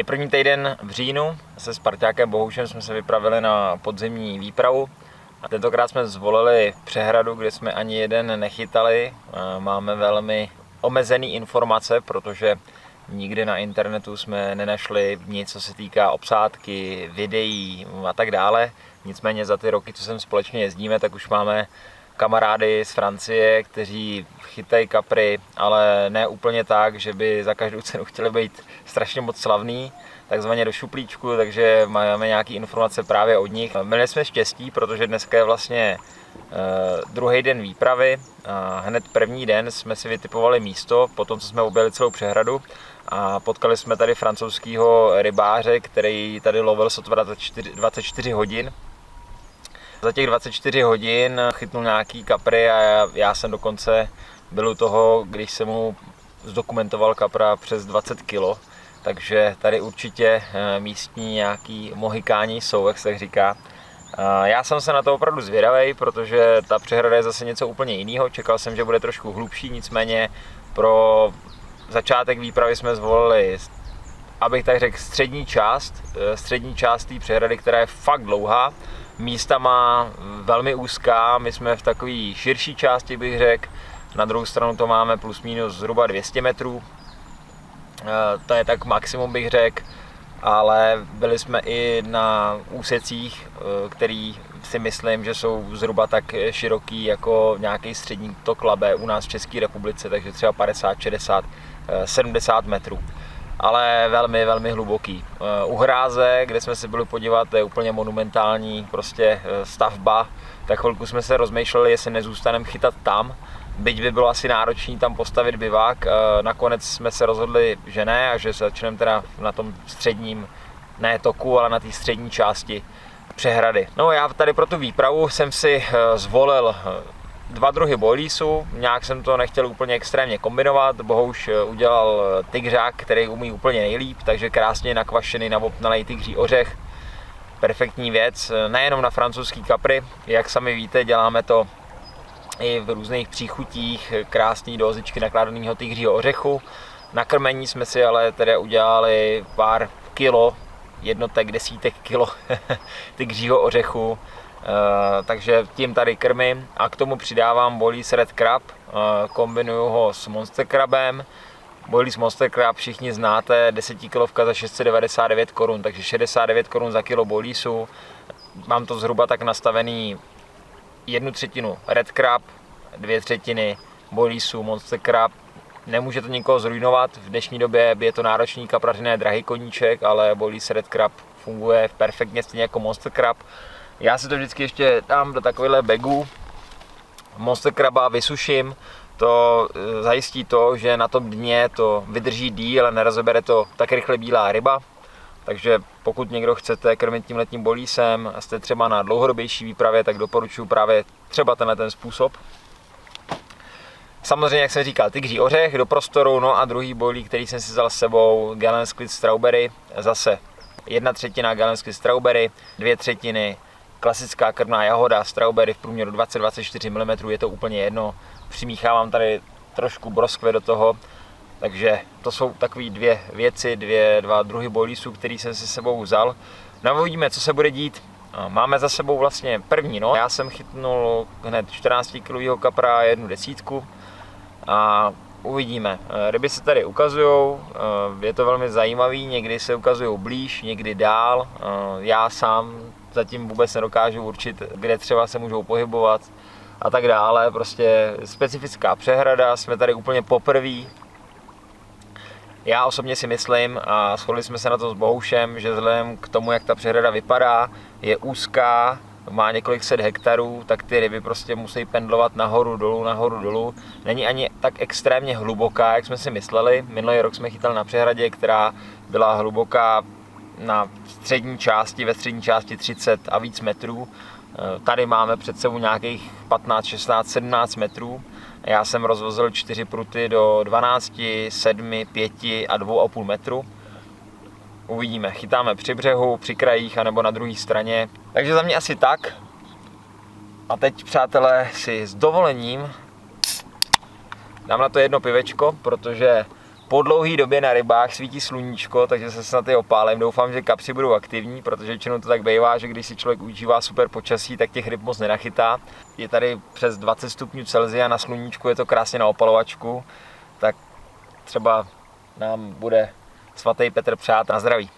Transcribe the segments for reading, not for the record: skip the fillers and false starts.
první týden v říjnu, se Sparťákem Bohoušem jsme se vypravili na podzimní výpravu a tentokrát jsme zvolili přehradu, kde jsme ani jeden nechytali. Máme velmi omezené informace, protože nikdy na internetu jsme nenašli nic, co se týká obsádky, videí a tak dále. Nicméně za ty roky, co sem společně jezdíme, tak už máme kamarády z Francie, kteří chytají kapry, ale ne úplně tak, že by za každou cenu chtěli být strašně moc slavný, takzvaně do šuplíčku, takže máme nějaké informace právě od nich. Měli jsme štěstí, protože dneska je vlastně druhý den výpravy a hned první den jsme si vytipovali místo, potom co jsme objeli celou přehradu a potkali jsme tady francouzského rybáře, který tady lovil sotva 24 hodin. Za těch 24 hodin chytnul nějaký kapry a já jsem dokonce byl u toho, když jsem mu zdokumentoval kapra přes 20 kg. Takže tady určitě místní nějaký mohikáni jsou, jak se tak říká. Já jsem se na to opravdu zvědavý, protože ta přehrada je zase něco úplně jiného. Čekal jsem, že bude trošku hlubší, nicméně pro začátek výpravy jsme zvolili, abych tak řekl, střední část té přehrady, která je fakt dlouhá. Místa má velmi úzká, my jsme v takové širší části, bych řekl. Na druhou stranu to máme plus minus zhruba 200 metrů. To je tak maximum, bych řekl, ale byli jsme i na úsecích, který si myslím, že jsou zhruba tak široký jako nějaký střední tok Labe u nás v České republice, takže třeba 50, 60, 70 metrů. Ale velmi, velmi hluboký. U hráze, kde jsme se byli podívat, to je úplně monumentální prostě stavba, tak chvilku jsme se rozmýšleli, jestli nezůstaneme chytat tam, byť by bylo asi náročné tam postavit bivák. Nakonec jsme se rozhodli, že ne a že začneme teda na tom středním, ne toku, ale na té střední části přehrady. No já tady pro tu výpravu jsem si zvolil dva druhy boilísů, nějak jsem to nechtěl úplně extrémně kombinovat. Bohouš udělal tygřák, který umí úplně nejlíp, takže krásně nakvašený, navopnalej tygří ořech. Perfektní věc, nejenom na francouzský kapry, jak sami víte, děláme to i v různých příchutích, krásný dozičky nakládaného tygřího ořechu. Na krmení jsme si ale tedy udělali pár kilo, jednotek, desítek kilo tygřího ořechu. Takže tím tady krmím a k tomu přidávám boilies Red Crab, kombinuju ho s Monster Crabem. Boilies Monster Crab všichni znáte, 10 kilovka za 699 korun, takže 69 korun za kilo boiliesu. Mám to zhruba tak nastavený 1/3 Red Crab, 2/3 boiliesu Monster Crab. Nemůže to nikoho zrujnovat, v dnešní době je to náročný kaprařiné drahý koníček, ale boilies Red Crab funguje perfektně stejně jako Monster Crab. Já si to vždycky ještě dám do takovéhle bagu, Monster Craba vysuším, to zajistí to, že na tom dně to vydrží díl a nerozebere to tak rychle bílá ryba. Takže pokud někdo chcete krmit tímhletím boilísem a jste třeba na dlouhodobější výpravě, tak doporučuji právě třeba tenhle způsob. Samozřejmě, jak jsem říkal, tygří ořech do prostoru, no a druhý boilík, který jsem si vzal s sebou, Galen Squid Strawberry, zase 1/3 Galen Squid Strawberry, 2/3 klasická krmná jahoda strawberry v průměru 20-24 mm, je to úplně jedno. Přimíchávám tady trošku broskve do toho, takže to jsou takové dvě věci, dva druhy boilísů, který jsem si sebou vzal. No a uvidíme, co se bude dít. Máme za sebou vlastně první noc. Já jsem chytnul hned 14 kg kapra, jednu desítku a uvidíme. Ryby se tady ukazují, je to velmi zajímavý, někdy se ukazují blíž, někdy dál. Já sám zatím vůbec nedokážu určit, kde třeba se můžou pohybovat a tak dále. Prostě specifická přehrada, jsme tady úplně poprvé. Já osobně si myslím, a shodli jsme se na to s Bohoušem, že vzhledem k tomu, jak ta přehrada vypadá, je úzká, má několik set hektarů, tak ty ryby prostě musí pendlovat nahoru dolů. Není ani tak extrémně hluboká, jak jsme si mysleli. Minulý rok jsme chytali na přehradě, která byla hluboká na střední části, ve střední části 30 a víc metrů. Tady máme před sebou nějakých 15, 16, 17 metrů. Já jsem rozvozil 4 pruty do 12, 7, 5 a 2,5 metru. Uvidíme, chytáme při břehu, při krajích anebo na druhé straně. Takže za mě asi tak. A teď, přátelé, si s dovolením dám na to jedno pivečko, protože Po dlouhé době na rybách svítí sluníčko, takže se snad i opálím. Doufám, že kapři budou aktivní, protože většinou to tak bývá, že když si člověk užívá super počasí, tak těch ryb moc nenachytá. Je tady přes 20 stupňů Celsia, na sluníčku je to krásně na opalovačku, tak třeba nám bude svatý Petr přát na zdraví.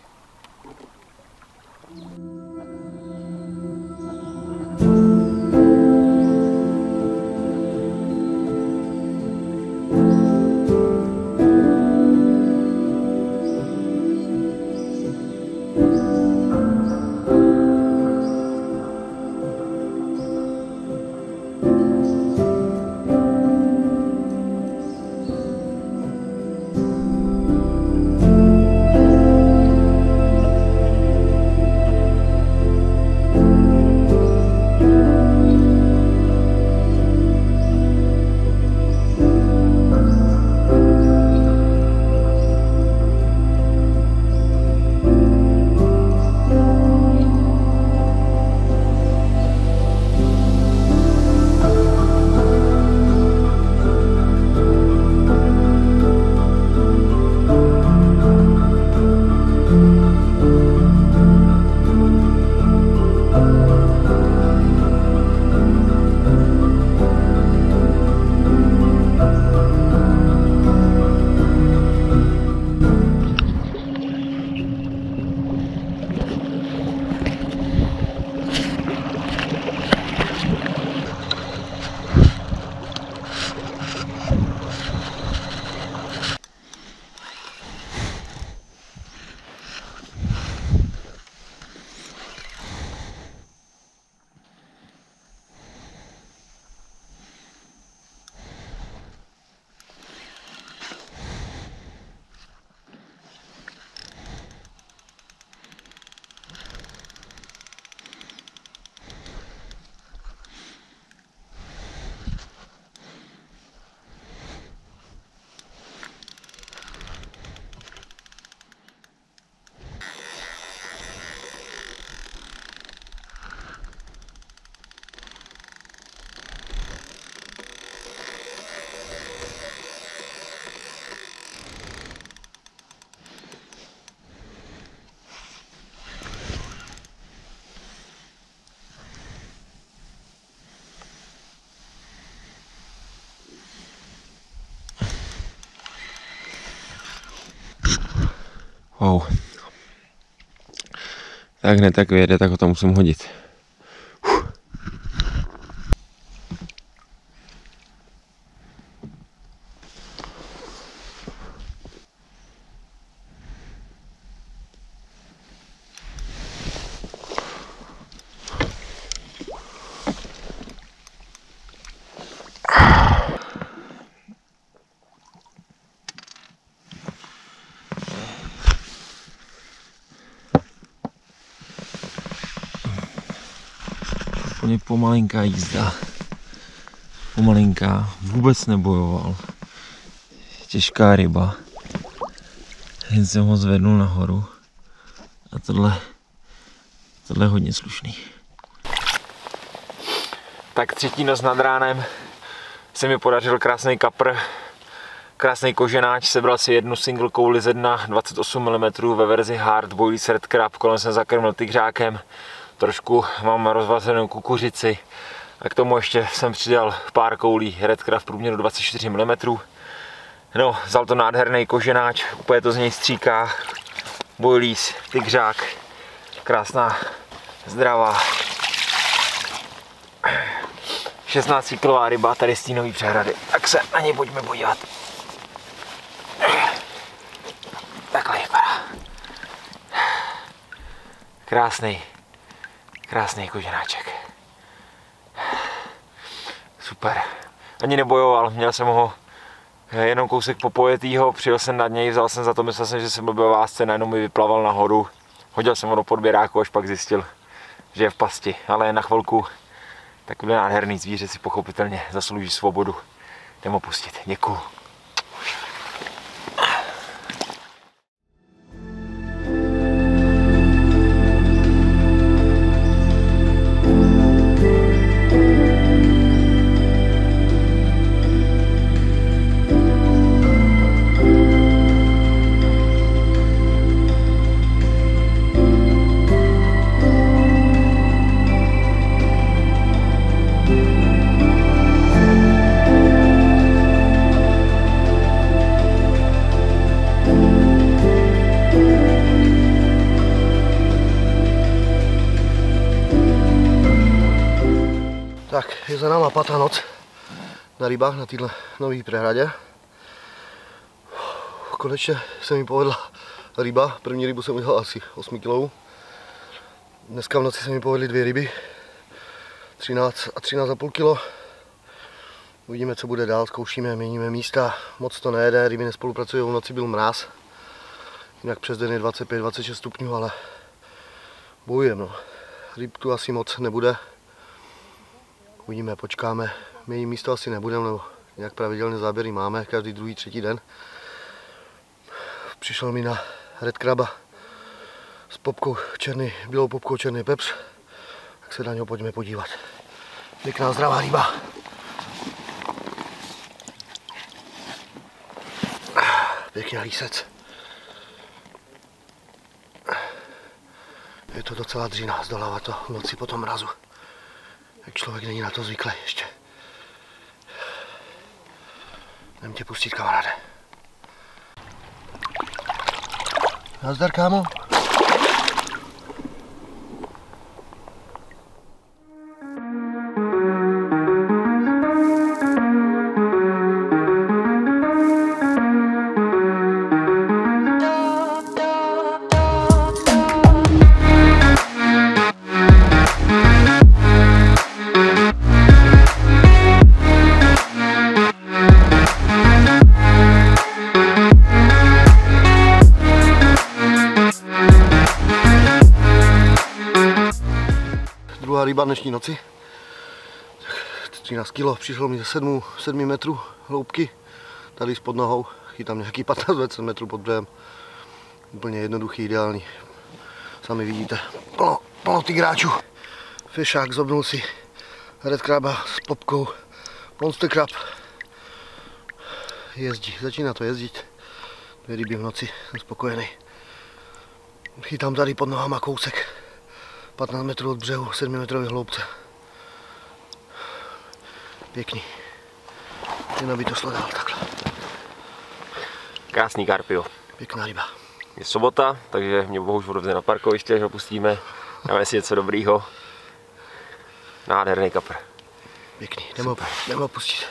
Wow. Tak hned tak vyjede, tak ho tam musím hodit. Úplně pomalinká jízda. Pomalinká, vůbec nebojoval. Těžká ryba. Jen jsem ho zvednul nahoru. A tohle je hodně slušný. Tak třetí noc nad ránem se mi podařil krásný kapr, krásný koženáč. Sebral si jednu single kouli ze dna 28 mm ve verzi Hard Boilies Red Crab. Kolem jsem zakrmil tygřákem. Trošku mám rozvařenou kukuřici a k tomu ještě jsem přidal pár koulí Red Crab v průměru 24 mm. No, vzal to nádherný koženáč, úplně to z něj stříká. Boilies, tygřák, krásná, zdravá 16kg ryba tady z té Nový Přehrady. Tak se na něj pojďme podívat. Takhle vypadá. Krásný koženáček. Super. Ani nebojoval, měl jsem ho jenom kousek popojetýho, přijel jsem nad něj, vzal jsem za to, myslel jsem, že jsem byl ve vásce, najednou mi vyplaval nahoru. Hodil jsem ho do podběráku, až pak zjistil, že je v pasti, ale na chvilku takový nádherný zvíře si pochopitelně zaslouží svobodu. Jdem ho pustit. Děkuju. byla 5. noc na rybách na této nové přehradě. Konečně se mi povedla ryba. První rybu jsem udělal asi 8 kg. Dneska v noci se mi povedly 2 ryby. 13 a 13,5 kg. Uvidíme, co bude dál, zkoušíme, měníme místa. Moc to nejede, ryby nespolupracují, v noci byl mráz. Jinak přes den je 25-26 stupňů, ale bojujeme. No. Ryb tu asi moc nebude. Uvidíme, počkáme. Mění místo asi nebudeme, nebo nějak pravidelné záběry máme, každý druhý, třetí den. Přišel mi na red kraba s popkou bílou popkou černý pepř, tak se na něho pojďme podívat. Pěkná zdravá ryba. Pěkný lísec. Je to docela dřina, zdolává to v noci po tom mrazu. Jak člověk není na to zvyklý ještě. Jdem tě pustit, kamaráde. Nazdar, kámo. Druhá ryba dnešní noci. 13 kg, přišel mi ze 7 metrů hloubky. Tady spod nohou, chytám nějaký 15-20 metrů pod břehem. Úplně jednoduchý, ideální. Sami vidíte, plno tygráčů. Fešák zobnul si red kraba s popkou. Monster crab. Jezdí, začíná to jezdit. 2 ryby v noci, jsem spokojený. Chytám tady pod nohama kousek. 15 metrů od břehu, 7 metrové hloubce. Pěkný. Jen aby to sledal takhle. Krásný karpio. Pěkná ryba. Je sobota, takže mě bohužel rovně na parkoviště, že ho pustíme. Dáme si něco dobrýho. Nádherný kapr. Pěkný, jdeme ho pustit.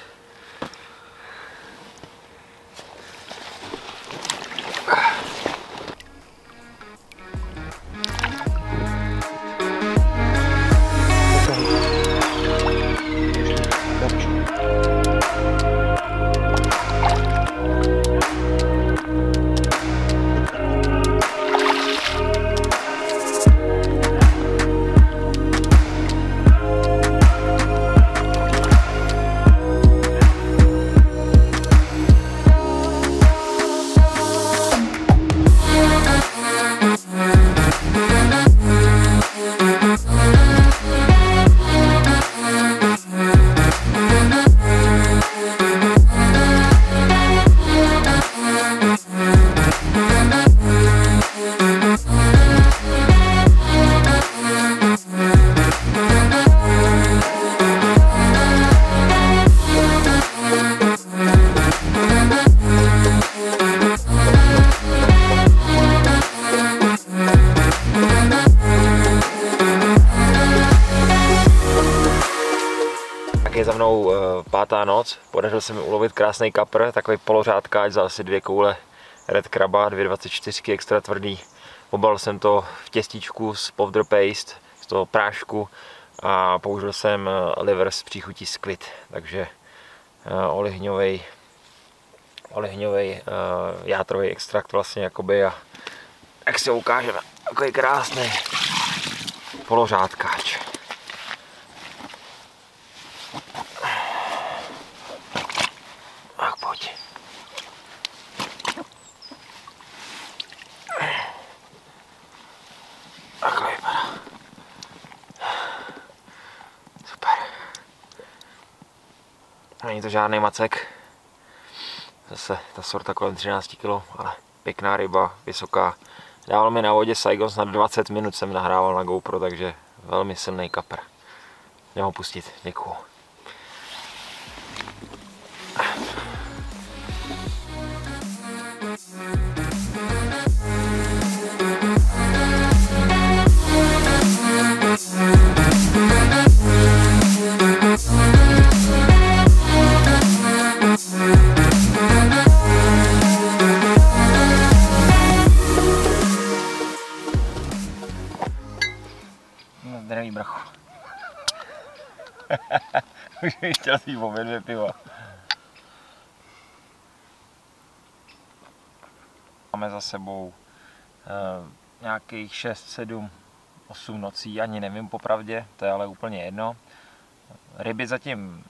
Je za mnou 5. noc, podařilo se mi ulovit krásný kapr, takový polořádkáč za asi 2 koule red kraba, 2,24 extra tvrdý. Obalil jsem to v těstíčku z powder paste, z toho prášku a použil jsem liver s příchutí squid, takže olivňový játrový extrakt vlastně jakoby, a jak si ho ukážeme, takový krásný polořádkáč. Tak pojď. Takhle vypadá. Super. Není to žádný macek. Zase ta sorta kolem 13 kg, ale pěkná ryba, vysoká. Dával mi na vodě Saigon na 20 minut, jsem nahrával na GoPro, takže velmi silný kapr. Jdem ho pustit, děkuju. Už bych chtěl si obě 2 piva. Máme za sebou nějakých 6, 7, 8 nocí, ani nevím popravdě, to je ale úplně jedno. Ryby zatím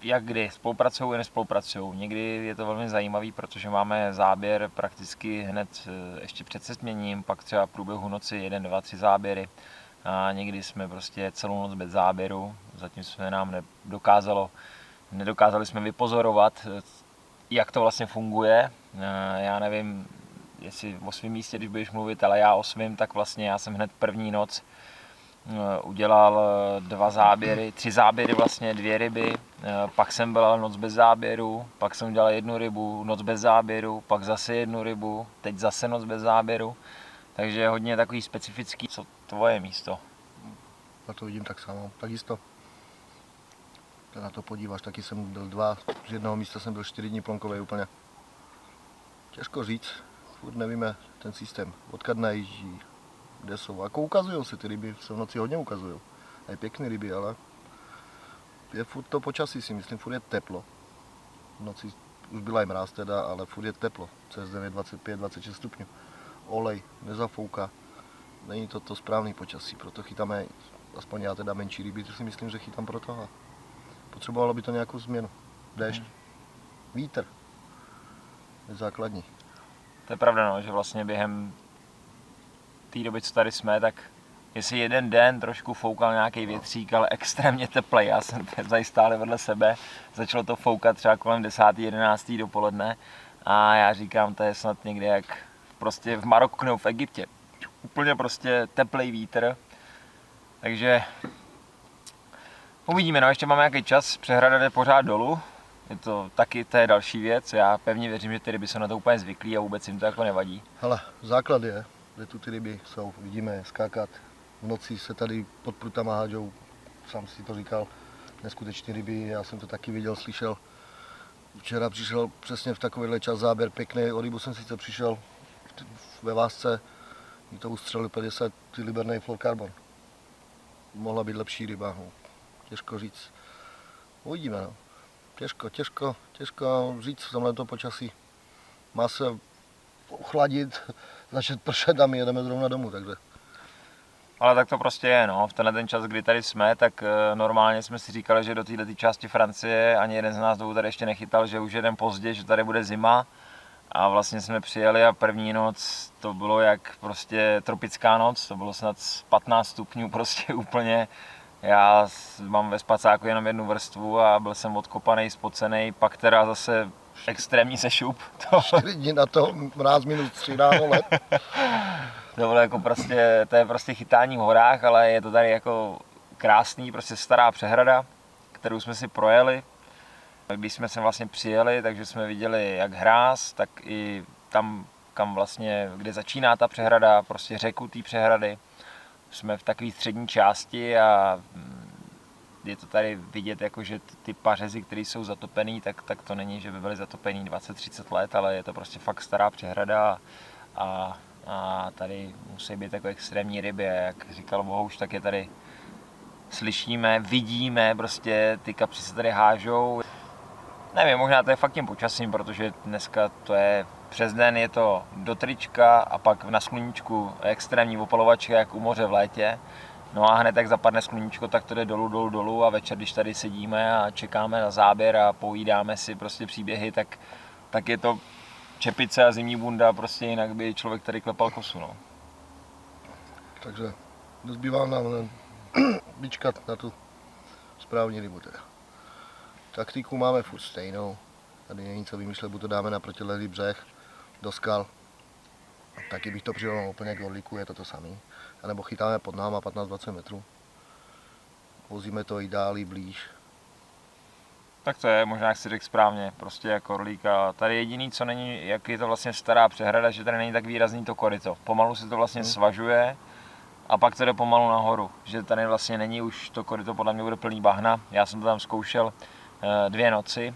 jak kdy spolupracují i nespolupracují. Někdy je to velmi zajímavý, protože máme záběr prakticky hned ještě před setměním, pak třeba v průběhu noci 1, 2, 3 záběry. A někdy jsme prostě celou noc bez záběru, zatím jsme nám nedokázali jsme vypozorovat, jak to vlastně funguje. Já nevím, jestli o svém místě, když budeš mluvit, ale já o svém, tak vlastně já jsem hned první noc udělal 3 záběry vlastně, 2 ryby, pak jsem byl noc bez záběru, pak jsem udělal 1 rybu, noc bez záběru, pak zase 1 rybu, teď zase noc bez záběru, takže hodně takový specifický. Co tvoje místo? Já to vidím tak samo, tak jisto. Na to podíváš, taky jsem byl 2, z jednoho místa jsem byl 4 dní plonkovej úplně. Těžko říct, furt nevíme ten systém, odkud najíždí, kde jsou. Jako ukazují se ty ryby, se v noci hodně ukazují. A pěkné ryby, ale je furt to počasí, si myslím, furt je teplo. V noci už byla i mráz teda, ale furt je teplo. Přes 25-26 stupňů. Olej, nezafouká. Není to správný počasí, proto chytáme, aspoň já teda menší ryby, to si myslím, že chytám pro toho. Potřebovalo by to nějakou změnu. Déšť, vítr. Je základní. To je pravda, no, že vlastně během té doby, co tady jsme, tak jestli jeden den trošku foukal nějaký větřík, ale extrémně teplej. Já jsem tady stále vedle sebe, začalo to foukat třeba kolem 10. 11. dopoledne a já říkám, to je snad někde jak prostě v Maroku nebo v Egyptě. Úplně prostě teplej vítr, takže uvidíme, no, ještě máme nějaký čas, přehrada jde pořád dolů. To je další věc, já pevně věřím, že ty ryby jsou na to úplně zvyklí a vůbec jim to jako nevadí. Hele, základ je, že tu ty ryby jsou, vidíme je skákat, v noci se tady pod prutama hádžou, sám si to říkal, neskutečný ryby, já jsem to taky viděl, slyšel. Včera přišel přesně v takovýhle čas záběr pěkný, o rybu jsem sice přišel ve vásce, mi to ustřelil 50 liberný fluorokarbon. Mohla být lepší ryba, no. Těžko říct, uvidíme, no. Těžko říct v tomhleto počasí. Má se ochladit, začít pršet a my jedeme zrovna domů, takže. Ale tak to prostě je, no. V tenhle ten čas, kdy tady jsme, tak normálně jsme si říkali, že do této části Francie ani jeden z nás tady ještě nechytal, že už jeden pozdě, že tady bude zima. A vlastně jsme přijeli a první noc to bylo jak prostě tropická noc, to bylo snad 15 stupňů prostě úplně. Já mám ve spacáku jenom 1 vrstvu a byl jsem odkopaný, spocený, pak teda zase extrémní sešup. 4 dní na to, mráz -3 ráno, let. To bylo jako prostě, to je prostě chytání v horách, ale je to tady jako krásný, prostě stará přehrada, kterou jsme si projeli. Když jsme sem vlastně přijeli, takže jsme viděli jak hráz, tak i tam, kam vlastně, kde začíná ta přehrada, prostě řeku té přehrady. Jsme v takové střední části a je to tady vidět, jako, že ty pařezy, které jsou zatopený, tak to není, že by byly zatopený 20-30 let, ale je to prostě fakt stará přehrada a tady musí být jako extrémní ryby. Jak říkal Bohuš, tak je tady slyšíme, vidíme, prostě ty kapři se tady hážou. Nevím, možná to je fakt tím počasím, protože dneska to je přes den je to do trička a pak na sluníčku extrémní opalovačka, jak u moře v létě. No a hned jak zapadne sluníčko, tak to jde dolů a večer, když tady sedíme a čekáme na záběr a povídáme si prostě příběhy, tak je to čepice a zimní bunda, prostě jinak by člověk tady klepal kosu, no. Takže zbývá nám vyčkat na tu správní rybu teda. Taktiku máme furt stejnou, tady není co vymýšlet, buď to dáme na protilehlý břeh, do skal. Taky bych to přirovnal úplně k orlíku, je to samé. A nebo chytáme pod náma 15-20 metrů. Vozíme to i dál, i blíž. Tak to je, možná jak si řekl správně, prostě jako orlík. A tady jediný, co není, jak je to vlastně stará přehrada, že tady není tak výrazný to koryto. Pomalu se to vlastně svažuje a pak to jde pomalu nahoru. Že tady vlastně není už to koryto, podle mě bude plný bahna. Já jsem to tam zkoušel 2 noci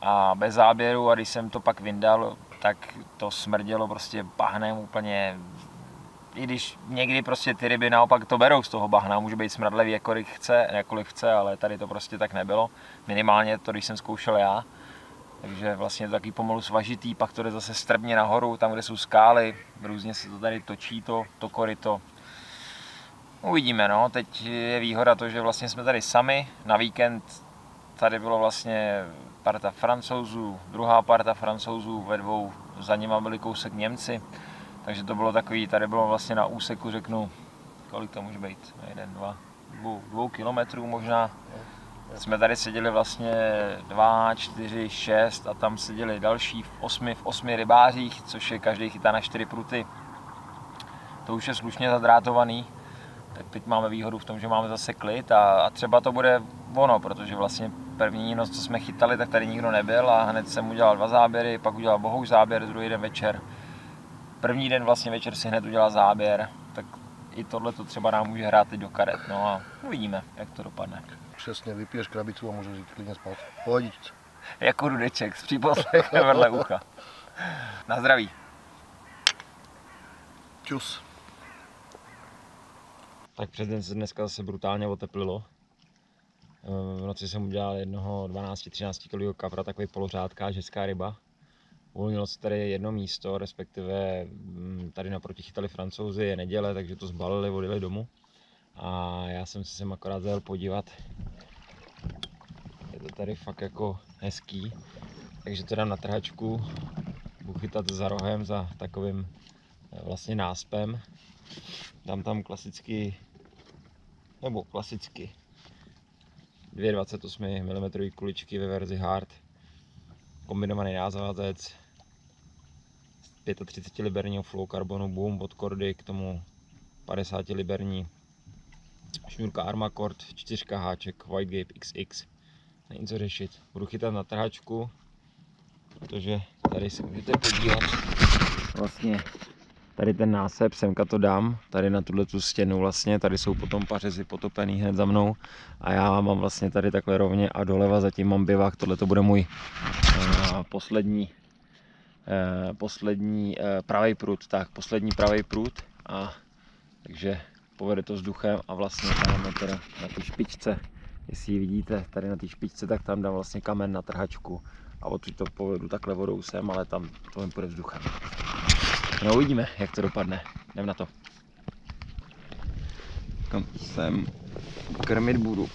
a bez záběru a když jsem to pak vyndal, tak to smrdělo prostě bahnem úplně i když někdy prostě ty ryby naopak to berou z toho bahna, může být smradlivý jakkoliv chce, ale tady to prostě tak nebylo. Minimálně to, když jsem zkoušel já. Takže vlastně to taky pomalu svažitý, pak to jde zase strmě nahoru, tam, kde jsou skály, různě se to tady točí, to koryto. Uvidíme, no, teď je výhoda to, že vlastně jsme tady sami, na víkend tady bylo vlastně parta Francouzů, druhá parta Francouzů, ve dvou, za nima byli kousek Němci, takže to bylo takový, tady bylo vlastně na úseku, řeknu, kolik to může být, 2 kilometrů možná. Jsme tady seděli vlastně 2, 4, 6 a tam seděli další v 8 rybářích, což je každý chytá na 4 pruty. To už je slušně zadrátovaný, tak teď máme výhodu v tom, že máme zase klid a třeba to bude ono, protože vlastně první noc, co jsme chytali, tak tady nikdo nebyl a hned jsem udělal 2 záběry, pak udělal Bohouš záběr, druhý den večer. První den vlastně večer si hned udělal záběr, tak i tohle to třeba nám může hrát teď do karet, no a uvidíme, jak to dopadne. Přesně, vypiješ krabicu a můžeš jít klidně spát. Pohodičce. Jako Rudeček s příposlechem vedle ucha. Na zdraví. Čus. Tak přes den se dneska zase brutálně oteplilo. V noci jsem udělal jednoho 12-13 kg kapra, takový polořádka, ženská ryba. Uvolnilo se tady jedno místo, respektive tady naproti chytali Francouzi, je neděle, takže to zbalili, odjeli domů. A já jsem se sem akorát zajel podívat. Je to tady fakt jako hezký. Takže to dám na trhačku. Budu chytat za rohem, za takovým vlastně náspem. Dám tam klasicky 2 28 mm kuličky ve verzi hard. Kombinovaný názavazec. 35 liberního fluorokarbonu boom od Kordy, k tomu 50 liberní šňůrka Armacord, 4 háček White Gape XX. Není co řešit. Budu chytat na trhačku, protože tady se můžete podívat. Vlastně tady ten násep, semka to dám, tady na tu stěnu vlastně, tady jsou potom pařezy potopený hned za mnou a já mám vlastně tady takhle rovně a doleva zatím mám bivák, tohle to bude můj poslední pravý prut, tak poslední pravý prut a takže povede to vzduchem a vlastně máme teda na té špičce, jestli ji vidíte, tady na té špičce, tak tam dám vlastně kamen na trhačku a odtud to povedu takhle vodou sem, ale tam to jen půjde vzduchem. No uvidíme, jak to dopadne, jdem na to. Kam sem krmit budu.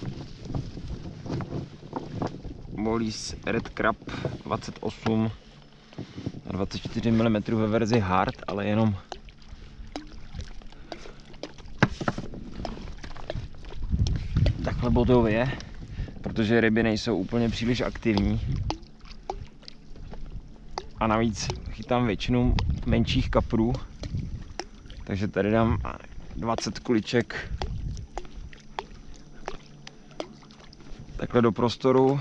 Wallis Red Crab 28 a 24 mm ve verzi hard, ale jenom takhle bodově, protože ryby nejsou úplně příliš aktivní. A navíc chytám většinu menších kaprů, takže tady dám 20 kuliček takhle do prostoru.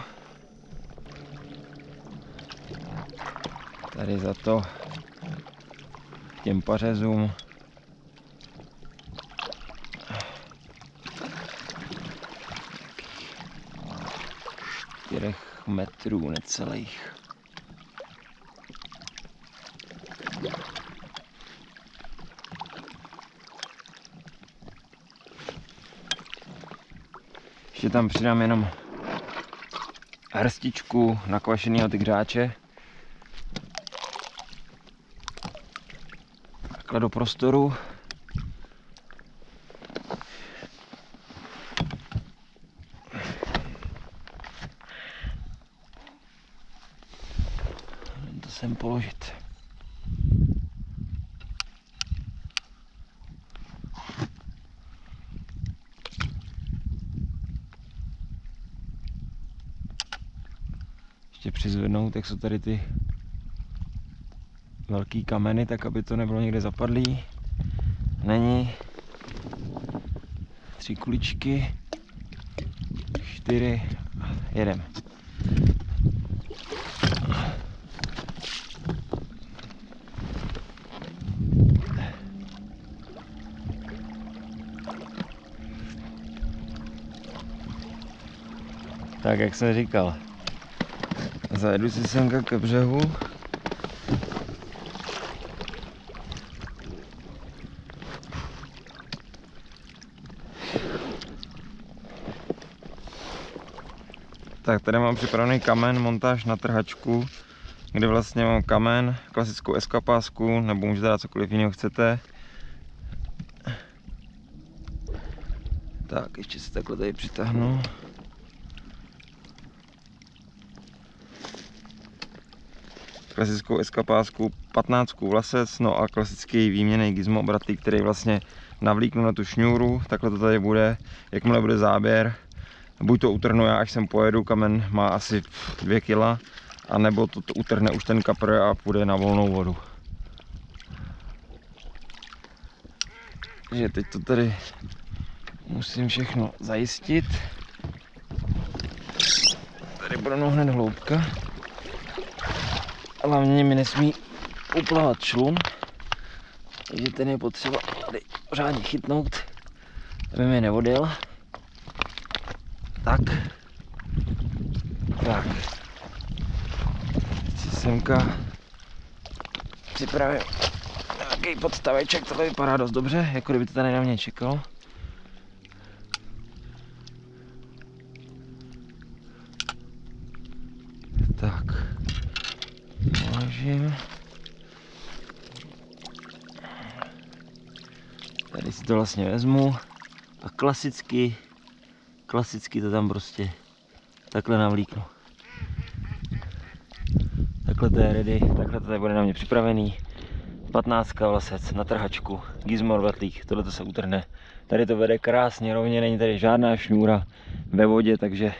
Tady za to k těm pařezům. Metrů necelých. Ještě tam přidám jenom hrstičku nakvašeného tygřáče. Takhle do prostoru. To sem položit. Ještě přizvednout, jak jsou tady ty velký kameny, tak aby to nebylo někde zapadlý. Není. 3 kuličky, 4, jedem. Tak jak jsem říkal, zajedu si semka ke břehu. Tak tady mám připravený kamen, montáž na trhačku, kde vlastně mám kamen, klasickou eskapásku, nebo můžete dát cokoliv jiného chcete. Tak, ještě si takhle tady přitáhnu. Klasickou eskapásku, 15 vlasec, no a klasický výměnný gizmo obratlík, který vlastně navlíknu na tu šňůru, takhle to tady bude, jakmile bude záběr. Buď to utrhnu já, až sem pojedu, kamen má asi 2 kg, anebo to utrhne už ten kapr a půjde na volnou vodu. Takže teď to tady musím všechno zajistit. Tady bude hned hloubka. Hlavně mi nesmí uplavat člun, takže ten je potřeba tady pořádně chytnout, aby mi neodjel. Tak. Si semka připravím nějaký podstaveček, tohle vypadá dost dobře, jako kdyby to tady na mě čekalo. Tak. Položím. Tady si to vlastně vezmu a klasicky to tam prostě takhle navlíknu. Takhle to je ready, takhle to tady bude na mě připravený. 15 vlasec na trhačku, gizmo obratlík, tohle to se utrhne. Tady to vede krásně rovně, není tady žádná šňůra ve vodě, takže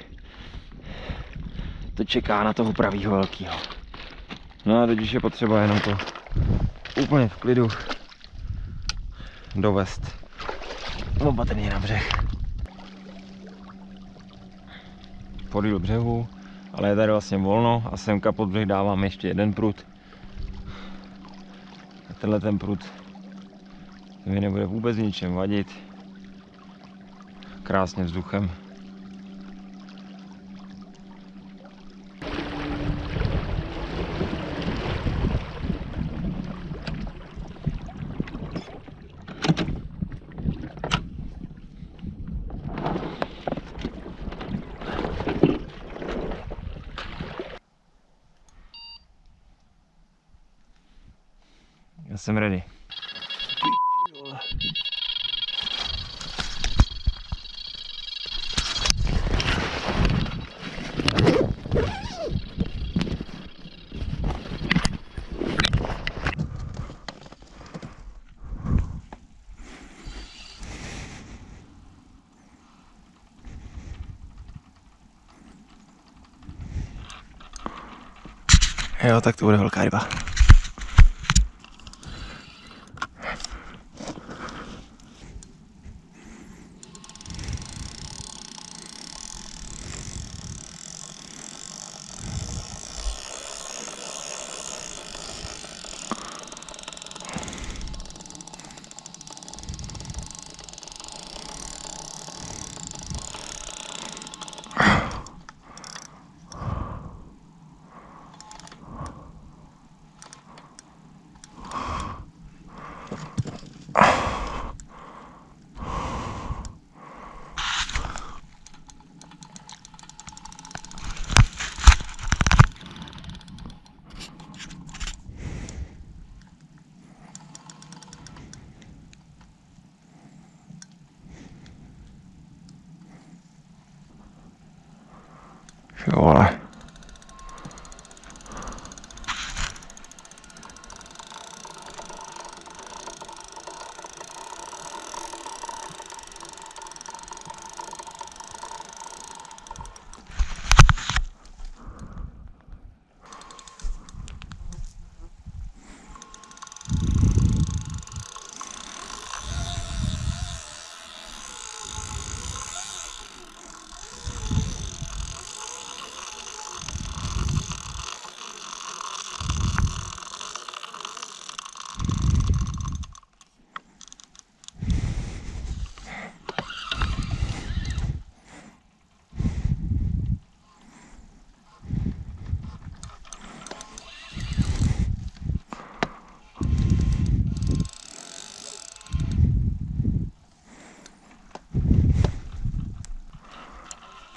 to čeká na toho pravýho velkýho. No a teď už je potřeba jenom to úplně v klidu dovést opatrně na břeh. Podél břehu, ale je tady vlastně volno a semka pod břeh dávám ještě jeden prut. A tenhle ten prut mi nebude vůbec ničem vadit. Krásně vzduchem. Já jsem ready. Jo, tak to bude velká ryba. Jo, ale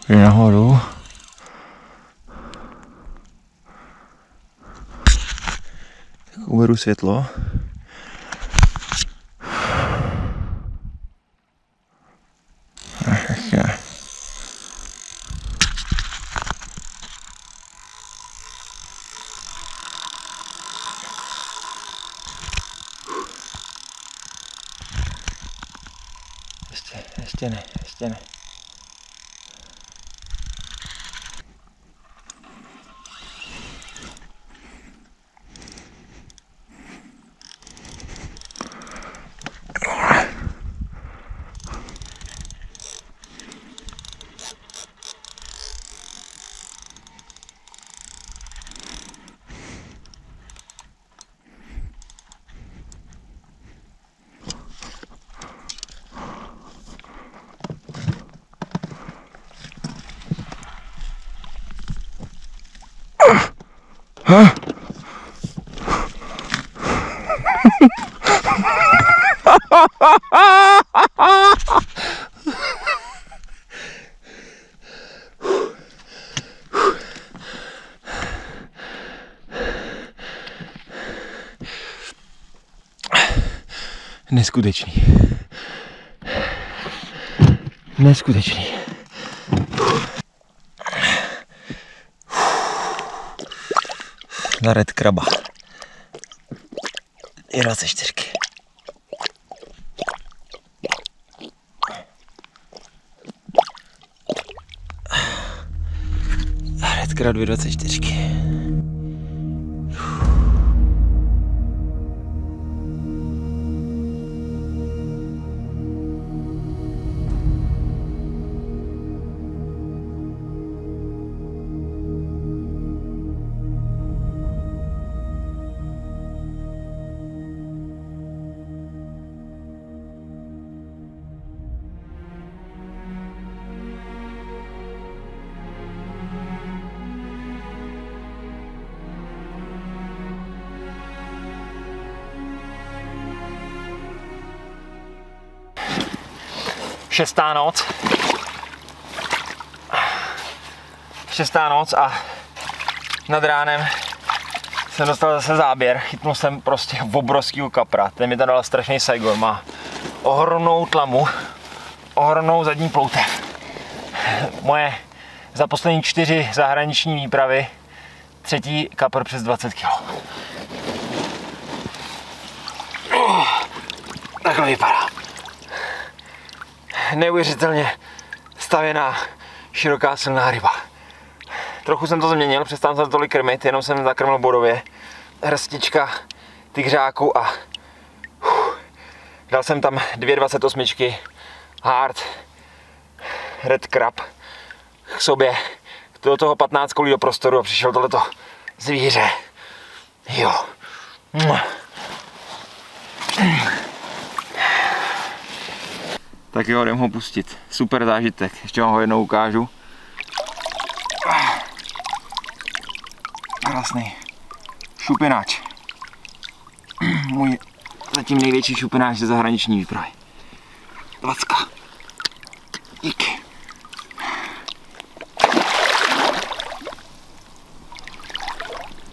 nahoru. uberu světlo. Ještě ne. Neskutečný. Na red kraba. Je 24. Red krab 24. Šestá noc a nad ránem jsem dostal zase záběr. Chytnul jsem prostě obrovskýho kapra. Ten mi tam dal strašný Saigon. Má ohromnou tlamu, ohromnou zadní ploutev. Moje za poslední 4 zahraniční výpravy 3. kapr přes 20 kg. Takhle vypadá. Neuvěřitelně stavěná, široká, silná ryba. Trochu jsem to změnil, přestal jsem tolik krmit, jenom jsem zakrmil bodově. Hrstička tygřáku a dal jsem tam 2 28 hard red crab k sobě, do toho 15 koulí do prostoru a přišel tohleto zvíře. Jo. Tak jo, jdem ho pustit. Super zážitek. Ještě vám ho jednou ukážu. Krásný šupináč. Můj zatím největší šupináč ze zahraniční výpravy. 20. Díky.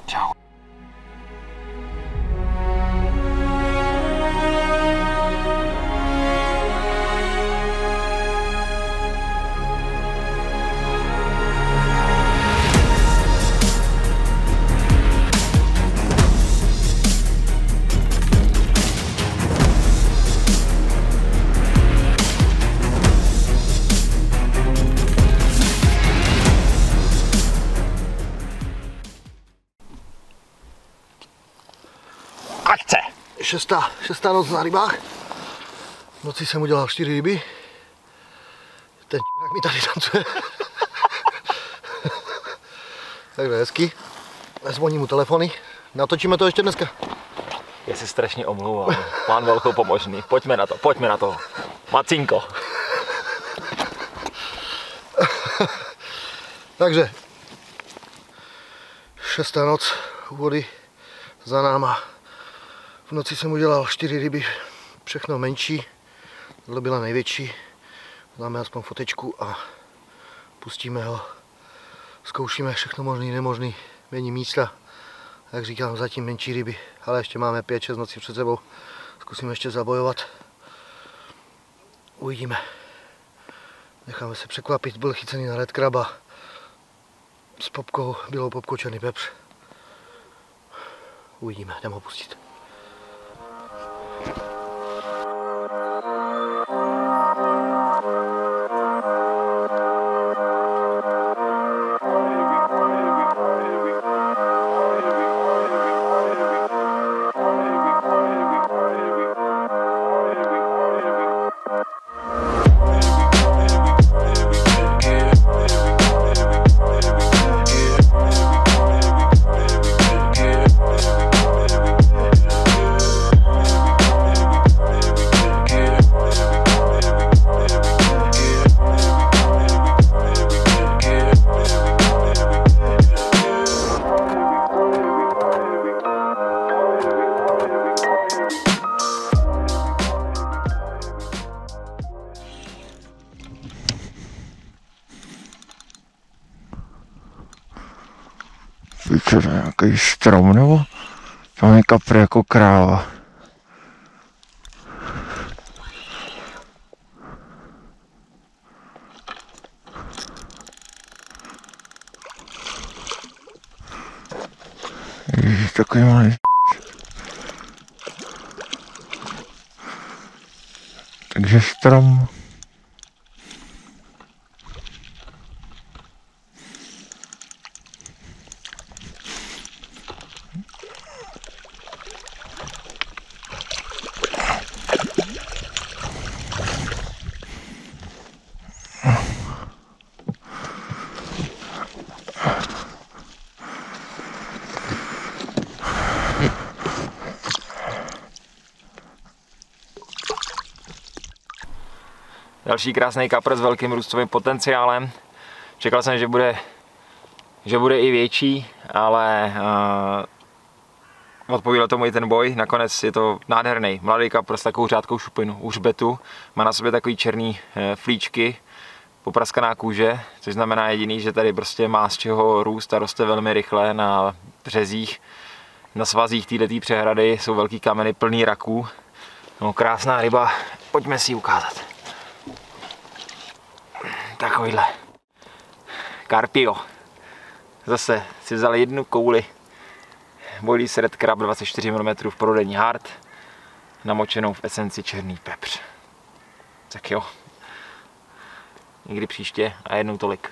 Čau. Akce! Šestá noc na rybách. V noci jsem udělal 4 ryby. Ten jak mi tady tancuje. Takže hezky. Zvoním mu telefony. Natočíme to ještě dneska. Já se strašně omlouvám. Pán velkou pomožný. Pojďme na to. Macinko. Takže 6. noc u vody za náma. V noci jsem udělal 4 ryby, všechno menší, tohle byla největší. Dáme aspoň fotečku a pustíme ho. Zkoušíme všechno možný, nemožný, mění místa, Jak říkám, zatím menší ryby, ale ještě máme 5-6 nocí před sebou. Zkusím ještě zabojovat. Uvidíme. Necháme se překvapit, byl chycený na red kraba s popkou, bílou popkou černý pepř. Uvidíme, jdem ho pustit. Co to je, nějaký strom nebo? Tam je kapr jako kráva. Ježiš, takový malý. Takže strom. Další krásný kapr s velkým růstovým potenciálem. Čekal jsem, že bude i větší, ale odpovídal tomu i ten boj. Nakonec je to nádherný mladý kapr s takovou řádkou šupinu, už betu. Má na sobě takový černý flíčky, popraskaná kůže, což znamená jediný, že tady prostě má z čeho růst a roste velmi rychle na březích. Na svazích této přehrady jsou velký kameny plný raků. No, krásná ryba, pojďme si ji ukázat. Takovýhle. Carpio. Zase si vzal jednu kouli Boilies Red Crab 24 mm v prodejní hard, namočenou v esenci černý pepř. Tak jo. Někdy příště a jednou tolik.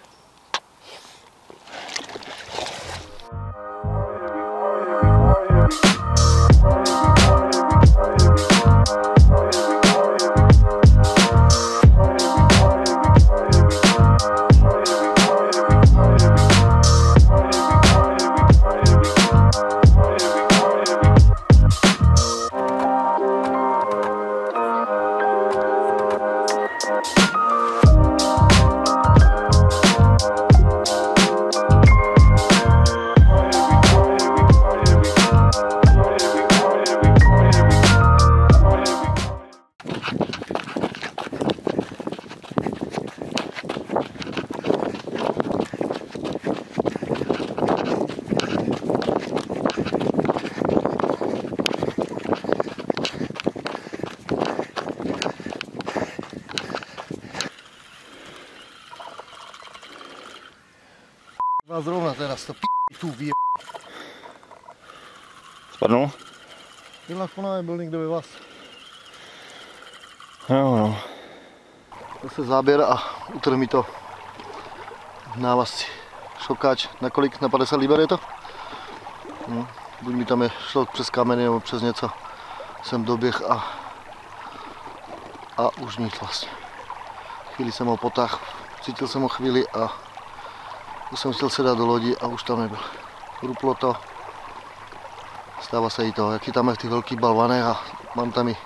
A zrovna teda to tu vě... Spadnul? Byla koná, byl někdo ve vás. Jo, no. Zase záběr a utrhl mi to návazci. Šokáč, na kolik? Na 50 liber je to? No, buď mi tam je šlo přes kameny nebo přes něco. Jsem doběh a už nic vlastně. Chvíli jsem ho potáhl, cítil jsem ho chvíli a už jsem chtěl se dát do lodi a už tam nebyl. Ruplo to. Stává se i to, jak chytáme v těch velkých balvanech a mám tam i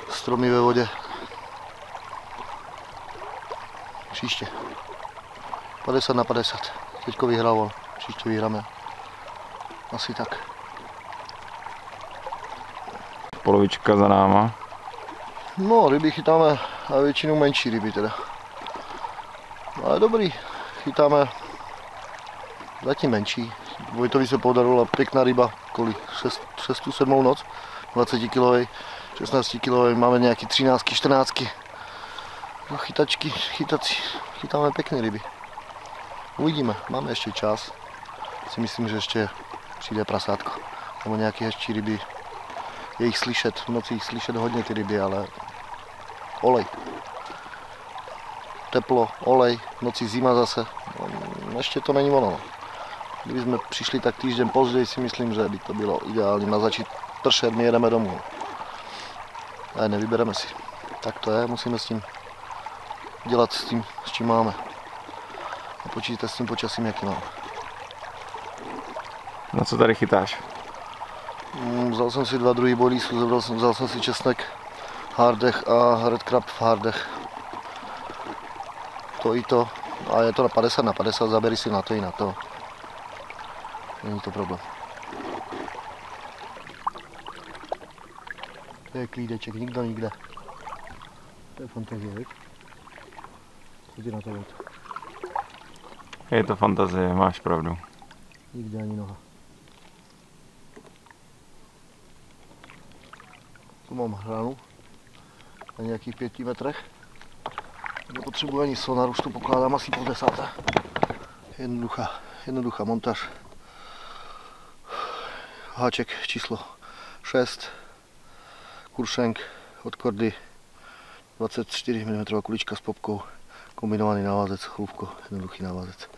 stromy ve vodě. Příště. 50 na 50. Teďko vyhrál on. Příště vyhráme. Asi tak. Polovička za náma. No, ryby chytáme a většinou menší ryby teda. Ale dobrý. Chytáme Zatím menší. Vojtovi se podarila pěkná ryba, kolik? 6. 7. noc, 20 kg, 16 kg, máme nějaký 13, 14. No, chytačky, chytáme pěkné ryby. Uvidíme, máme ještě čas. Si myslím, že ještě přijde prasátko. Nebo nějaké ještě ryby. Je jich slyšet, v noci jich slyšet hodně ty ryby, ale olej. Teplo, olej, v noci zima zase. No, ještě to není ono. Kdyby jsme přišli tak týden později, si myslím, že by to bylo ideální. Na začít pršet, my jedeme domů. Ale nevybereme si. Tak to je, musíme s tím dělat s čím máme. A počítat s tím počasím, jaký máme. Na co tady chytáš? Vzal jsem si 2 druhý bolísů, vzal jsem si česnek hardech a red crab v hardech. To i to. A je to na 50, zaberi si na to i na to. Není to problém. To je klídeček, nikdo nikde. To je fantazie, viď? Chodí na to vod. Je to fantazie, máš pravdu. Nikde ani noha. Tu mám hranu na nějakých 5 metrech. Nepotřebuji ani sonar, už to pokládám asi po 10. Jednoduchá montáž. Háček číslo 6, kuršenk od Kordy, 24 mm kulička s popkou, kombinovaný návazec, chlůvko, jednoduchý návazec.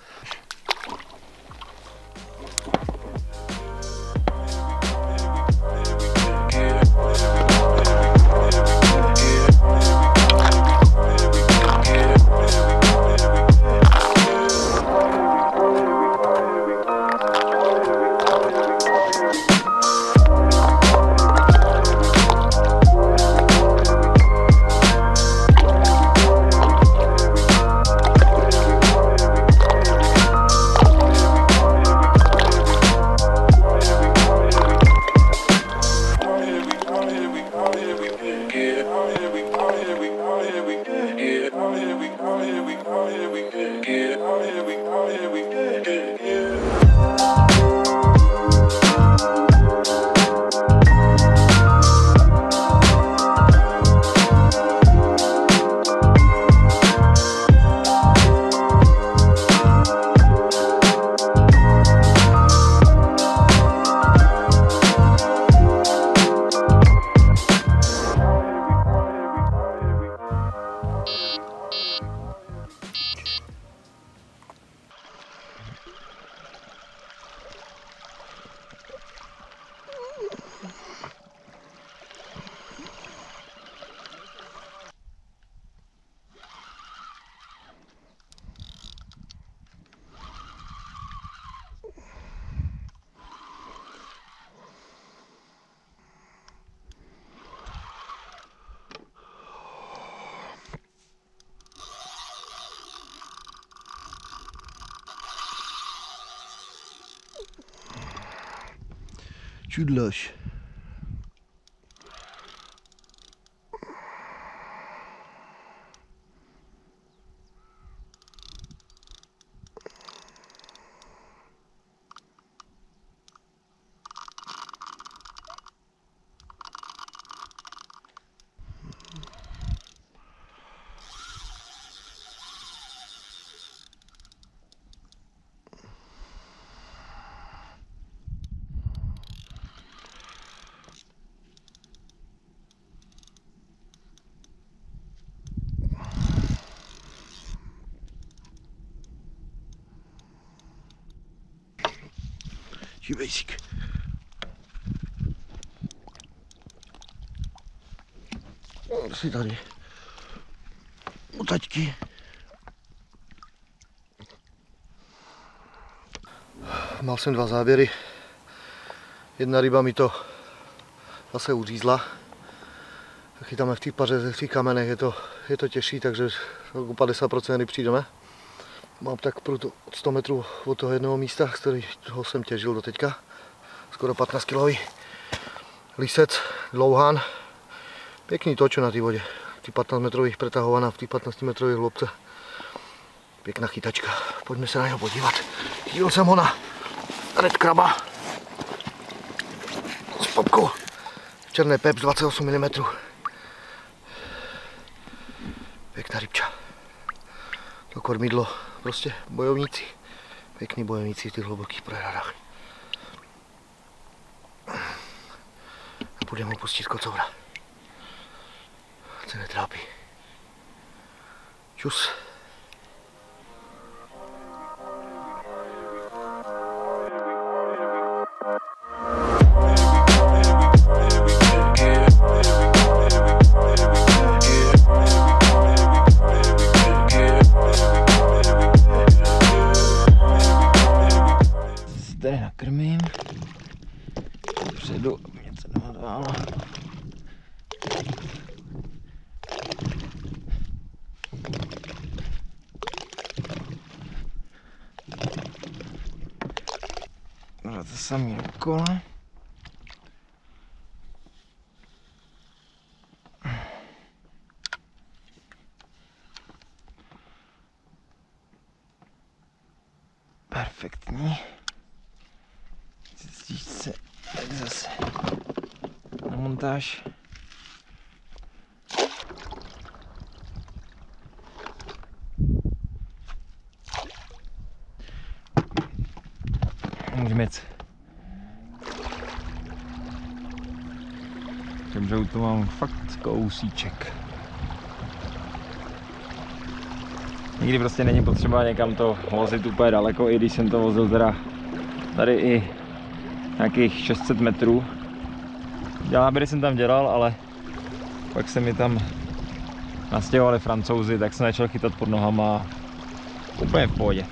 Čudloš. Živejsík. Si tady u taťky. Mal jsem 2 záběry. Jedna ryba mi to zase uřízla. Chytáme v té paře, v těch kamenech, je to těžší, takže o 50% ryb přijdeme. Mám tak prut 100 metrů od toho jednoho místa, z kterého jsem těžil do teďka. Skoro 15 kg. Lisec, dlouhán. Pěkný točo na té vodě. Ty 15 metrových pretahovaná v těch 15 metrových hloubce. Pěkná chytačka. Pojďme se na něho podívat. Chytil jsem ho na red kraba s popkou. Černé peps 28 mm. Pěkná rybča. To kormidlo, prostě bojovníci. Pěkný bojovníci v těch hlubokých prehradách. A budeme mu pustit kocoura. Se netrápí. Čus. Tady nakrmím. Dopředu, aby něco neodválo. To samý dokola. Perfektní. Zjistíš se, tak zase na montáž. Můžeme jít. Dobře, to mám fakt kousíček. Nikdy prostě není potřeba někam to vozit úplně daleko, i když jsem to vozil teda tady i nějakých 600 metrů. Záběry jsem tam dělal, ale pak se mi tam nastěhovali Francouzi, tak jsem začal chytat pod nohama úplně v pohodě.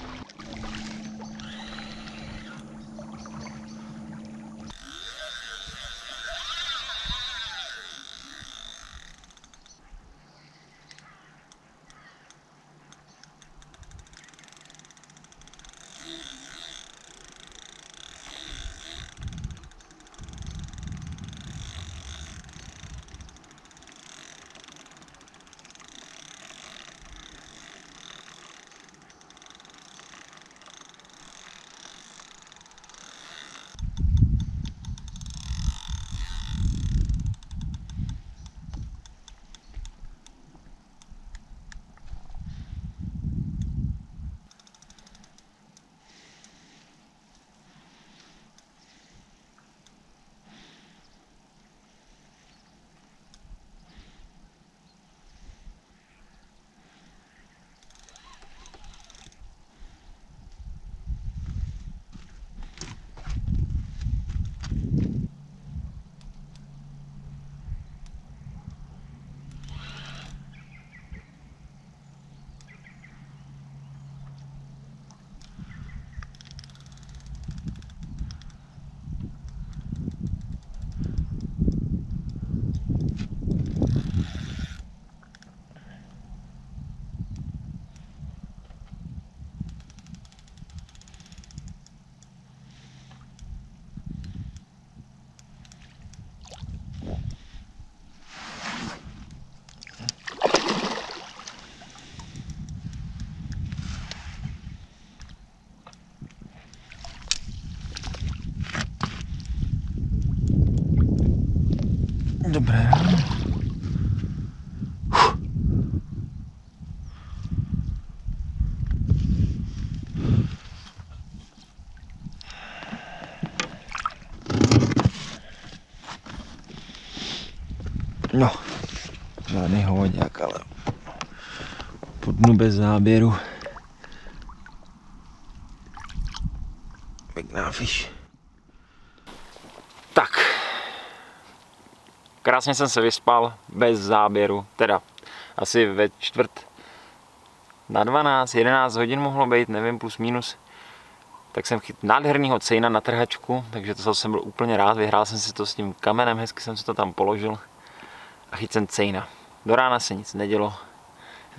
Dobré. No, žádný hovodňák, ale po dnu bez záběru. Pěkná fiš. Tak. Krásně jsem se vyspal, bez záběru, teda asi ve 11 hodin mohlo být, nevím, plus minus. Tak jsem chytil nádhernýho cejna na trhačku, takže to jsem byl úplně rád, vyhrál jsem si to s tím kamenem, hezky jsem si to tam položil a chytil jsem cejna. Do rána se nic nedělo.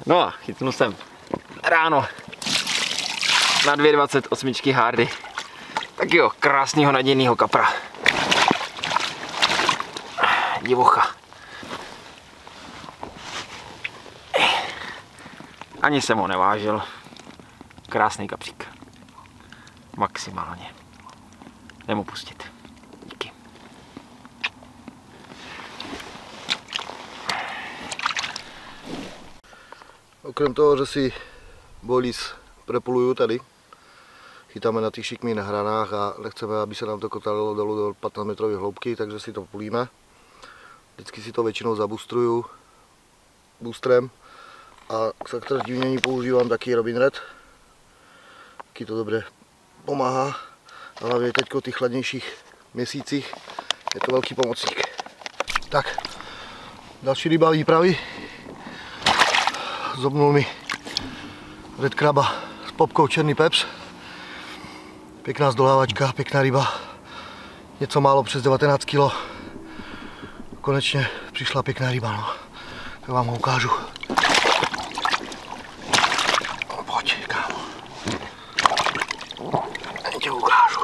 No a chytnul jsem ráno na 2,28 hardy. Tak jo, krásnýho nadějnýho kapra. Divocha. Ani jsem ho nevážil. Krásný kapřík. maximálně. Nemu pustit. Díky. Okrem toho, že si boilies prepoluju tady, chytáme na těch šikmých na hranách a nechceme, aby se nám to kotalilo dolů do 15 metrové hloubky, takže si to pulíme. Vždycky si to většinou zabustruju boostrem a k faktor zdivnění používám taky Robin Red. Taky to dobře pomáhá, a hlavně teď v těch chladnějších měsících je to velký pomocník. Tak, další ryba výpravy. Zobnul mi red kraba s popkou černý peps. Pěkná zdolávačka, pěkná ryba. Něco málo přes 19 kg. Konečně přišla pěkná ryba, no. Tak vám ho ukážu. No, pojď, kámo. Já tě ukážu.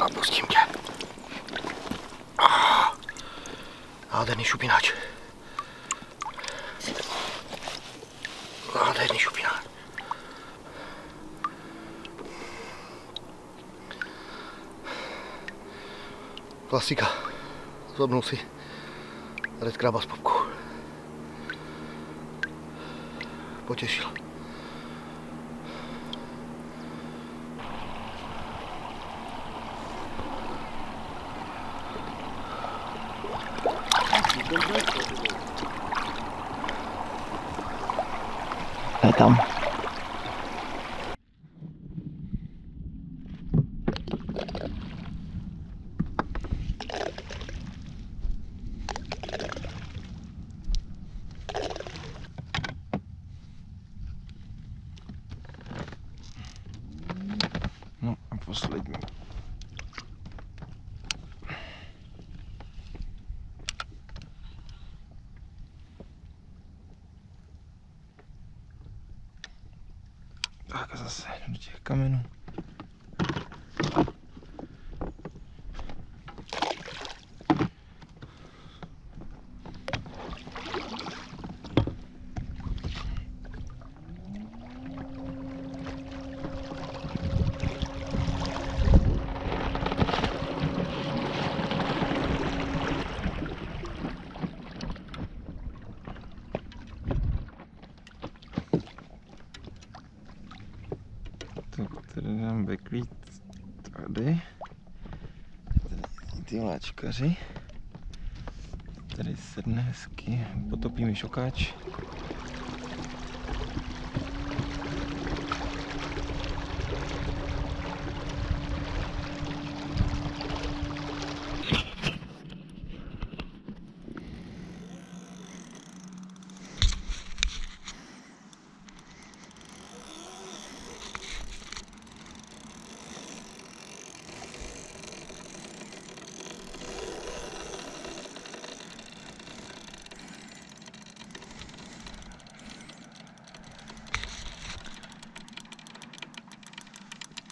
A pustím tě. Nádherný šupináč. Nádherný šupináč. Klasika. Zobnul si red kraba s popkou. Potěšil. Je tam. No a poslední. Tak a zase do těch kamenů. Tak tady dám beklít tady. Tady ty láčkaři. Tady sedne hezky, potopíme šokáč.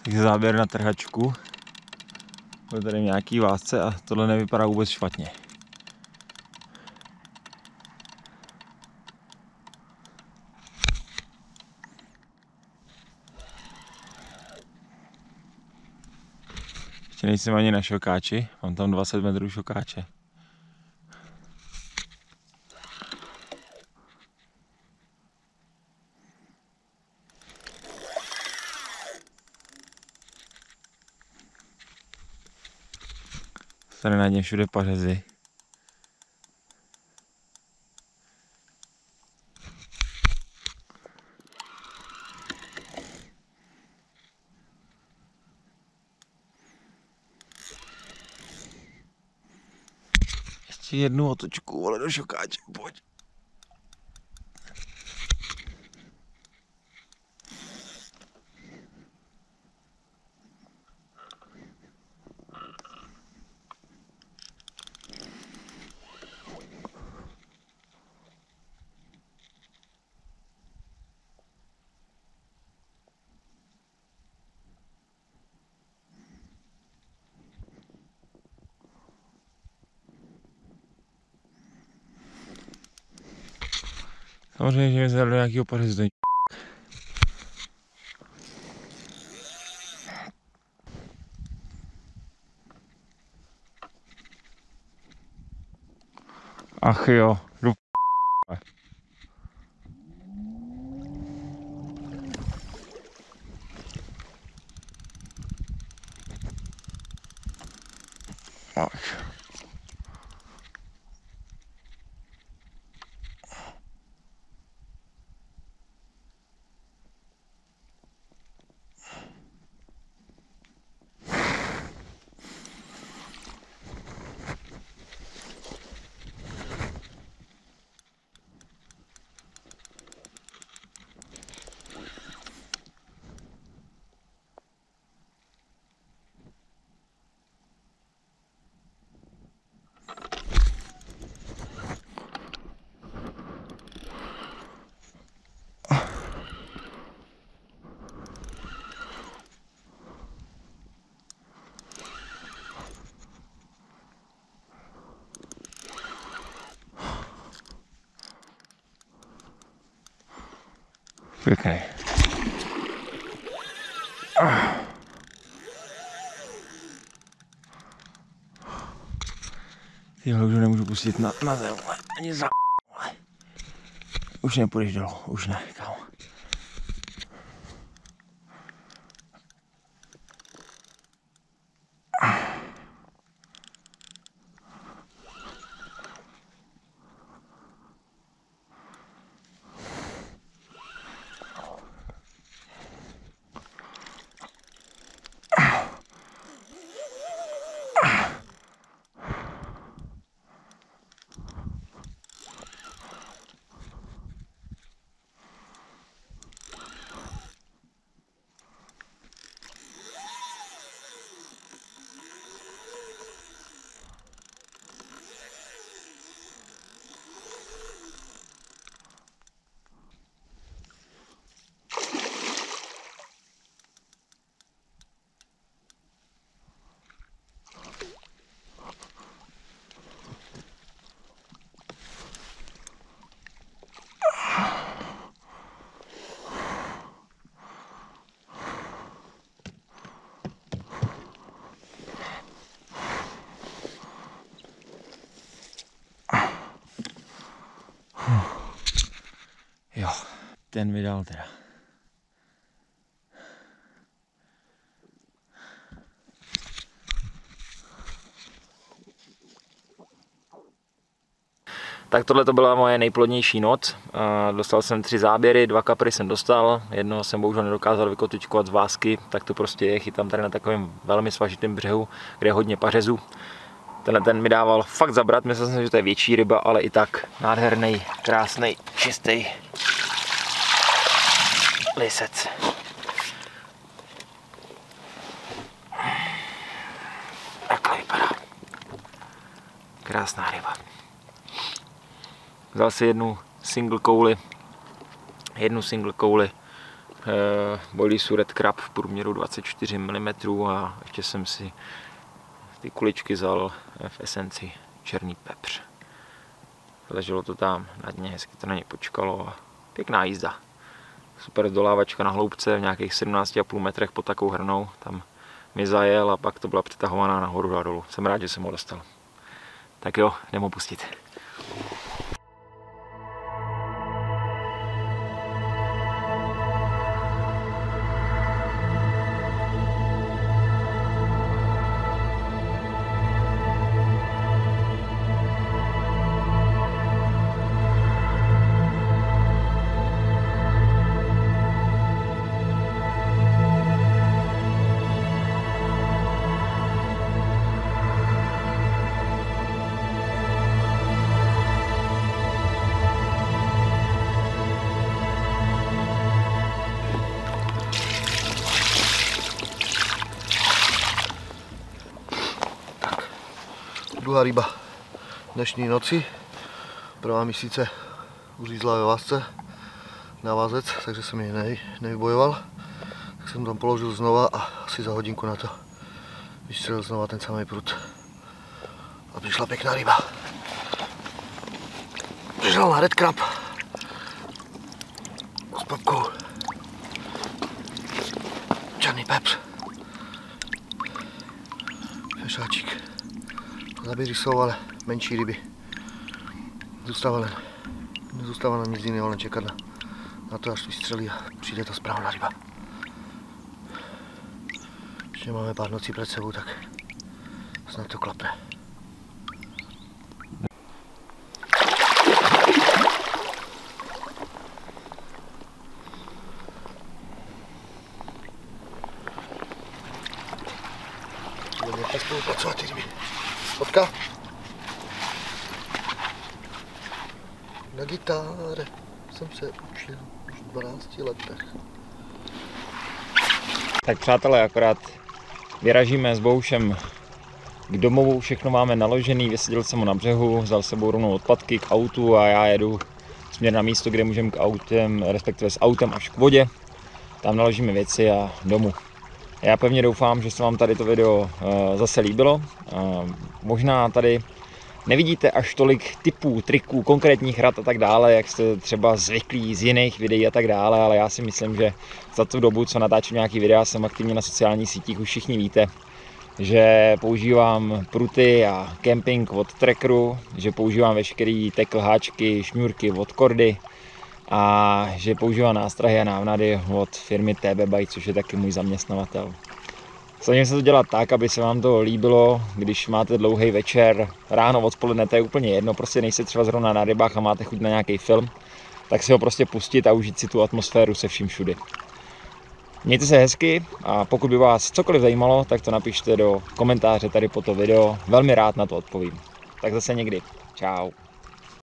Takže záběr na trhačku. Bude tady nějaký vázce a tohle nevypadá vůbec špatně. Ještě nejsem ani na šokáči, mám tam 20 metrů šokáče. Tady na ně všude pařezy. Ještě jednu otočku, vole, do šokáče, pojď. Samozřejmě, že mi zadal do nějakého pařezu. Ach jo, jdu pěkný. Tyhle už nemůžu pustit na zem, ani za. Už nepůjdeš dolů, už ne, kámo. Jo, ten vydal teda. Tak tohle to byla moje nejplodnější noc. Dostal jsem 3 záběry, 2 kapry jsem dostal, jednoho jsem bohužel nedokázal vykotičkovat z vásky, tak to prostě je, chytám tady na takovém velmi svažitém břehu, kde je hodně pařezu. Tenhle ten mi dával fakt zabrat, myslel jsem, že to je větší ryba, ale i tak nádherný, krásný, čistý lisec. Takhle vypadá. Krásná ryba. Vzal si jednu single kouli Boilisu Red Crab v průměru 24 mm a ještě jsem si ty kuličky vzal v esenci černý pepř. Leželo to tam na dně, hezky to na ně počkalo a pěkná jízda. Super zdolávačka na hloubce v nějakých 17,5 metrech pod takovou hrnou. Tam mi zajel a pak to byla přetahovaná nahoru a dolů. Jsem rád, že jsem ho dostal. Tak jo, jdem ho pustit. Druhá ryba dnešní noci. Prvá měsíce uřízla ve vásce na vázec, takže jsem ji nevybojoval. Tak jsem tam položil znova a asi za hodinku na to vystřelil znova ten samý prut. A přišla pěkná ryba. Přišel na Red Crab. S papkou. Černý pepř. Fešáčík. Zaběři jsou ale menší ryby. Nezůstává na nic jiného, než čekat na to, až vystřelí a přijde ta správná ryba. Ještě máme pár nocí před sebou, tak snad to klapne. Budeme spolupracovat ty ryby. Fotka. Na gitáře jsem se učil už v 12 letech. Tak přátelé, akorát vyražíme s Bohušem k domovu, všechno máme naložený, vysadil jsem ho na břehu, vzal sebou rovnou odpadky k autu a já jedu směr na místo, kde můžeme k autem, respektive s autem až k vodě. Tam naložíme věci a domů. Já pevně doufám, že se vám tady to video zase líbilo. Možná tady nevidíte až tolik typů, triků, konkrétních rad a tak dále, jak jste třeba zvyklí z jiných videí a tak dále, ale já si myslím, že za tu dobu, co natáčím nějaký videa, jsem aktivně na sociálních sítích, už všichni víte, že používám pruty a camping od Trackeru, že používám veškerý tackle háčky, šňůrky od Kordy a že používám nástrahy a návnady od firmy TB Bike, což je taky můj zaměstnavatel. Snažím se to dělat tak, aby se vám to líbilo, když máte dlouhý večer, ráno, odpoledne, to je úplně jedno, prostě nejste třeba zrovna na rybách a máte chuť na nějaký film, tak si ho prostě pustit a užít si tu atmosféru se vším všudy. Mějte se hezky a pokud by vás cokoliv zajímalo, tak to napište do komentáře tady pod to video, velmi rád na to odpovím. Tak zase někdy. Čau.